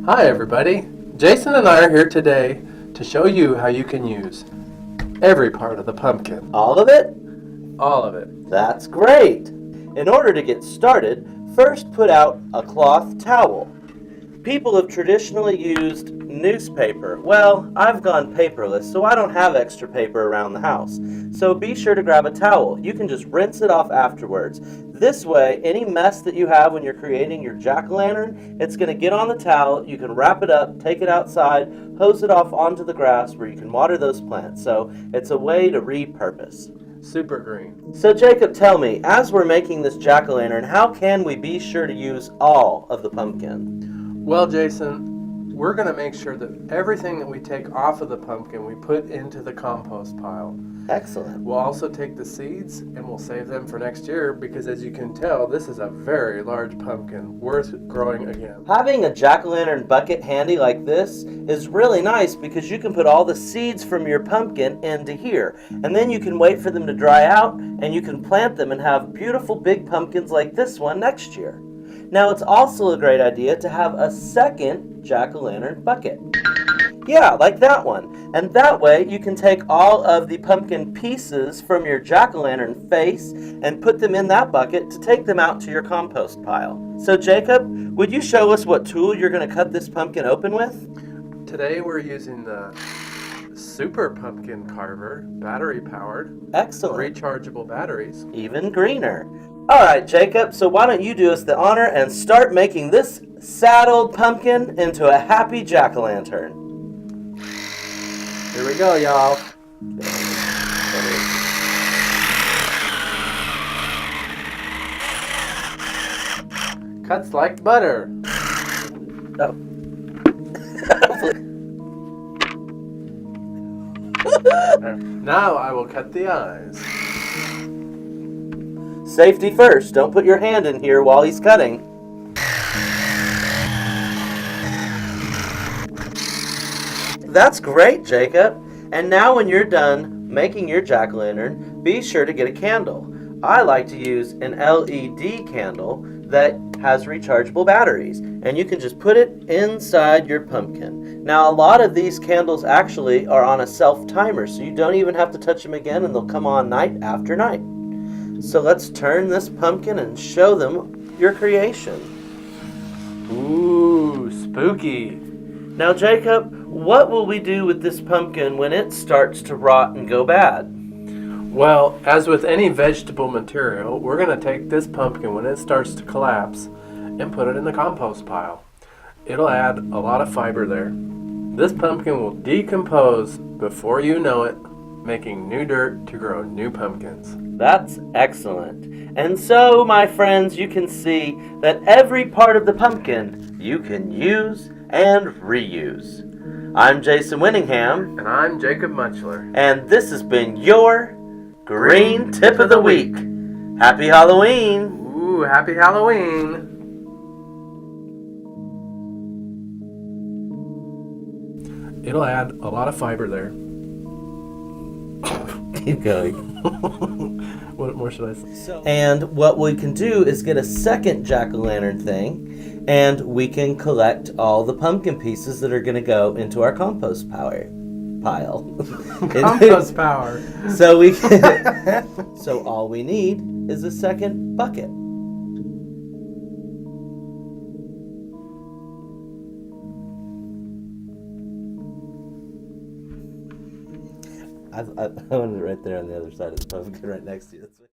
Hi everybody, Jason and I are here today to show you how you can use every part of the pumpkin. All of it? All of it. That's great! In order to get started, first put out a cloth towel. People have traditionally used newspaper. Well, I've gone paperless, so I don't have extra paper around the house. So be sure to grab a towel. You can just rinse it off afterwards. This way, any mess that you have when you're creating your jack-o'-lantern, it's going to get on the towel, you can wrap it up, take it outside, hose it off onto the grass where you can water those plants. So it's a way to repurpose. Super green. So Jacob, tell me, as we're making this jack-o'-lantern, how can we be sure to use all of the pumpkin? Well, Jason, we're going to make sure that everything that we take off of the pumpkin we put into the compost pile. Excellent. We'll also take the seeds and we'll save them for next year because, as you can tell, this is a very large pumpkin worth growing again. Having a jack-o'-lantern bucket handy like this is really nice because you can put all the seeds from your pumpkin into here, and then you can wait for them to dry out and you can plant them and have beautiful big pumpkins like this one next year. Now, it's also a great idea to have a second jack-o'-lantern bucket. Yeah, like that one. And that way you can take all of the pumpkin pieces from your jack-o'-lantern face and put them in that bucket to take them out to your compost pile. So Jacob, would you show us what tool you're going to cut this pumpkin open with? Today we're using the Super Pumpkin Carver, battery powered. Excellent. Rechargeable batteries. Even greener. All right, Jacob, so why don't you do us the honor and start making this sad old pumpkin into a happy jack-o'-lantern. Here we go, y'all. Cuts like butter. Oh. Now I will cut the eyes. Safety first. Don't put your hand in here while he's cutting. That's great, Jacob. And now when you're done making your jack-o'-lantern, be sure to get a candle. I like to use an LED candle that has rechargeable batteries, and you can just put it inside your pumpkin. Now, a lot of these candles actually are on a self-timer, so you don't even have to touch them again, and they'll come on night after night. So let's turn this pumpkin and show them your creation. Ooh, spooky. Now, Jacob, what will we do with this pumpkin when it starts to rot and go bad? Well, as with any vegetable material, we're going to take this pumpkin when it starts to collapse and put it in the compost pile. It'll add a lot of fiber there. This pumpkin will decompose before you know it, making new dirt to grow new pumpkins. That's excellent. And so, my friends, you can see that every part of the pumpkin you can use and reuse. I'm Jason Winningham. And I'm Jacob Muchler. And this has been your Green Tip of the Week. Happy Halloween! Ooh, happy Halloween! It'll add a lot of fiber there. Keep going. What more should I say? And what we can do is get a second jack-o'-lantern thing, and we can collect all the pumpkin pieces that are going to go into our compost pile. Compost power. So we can, so all we need is a second bucket. I wanted it right there on the other side of the pumpkin, right next to you.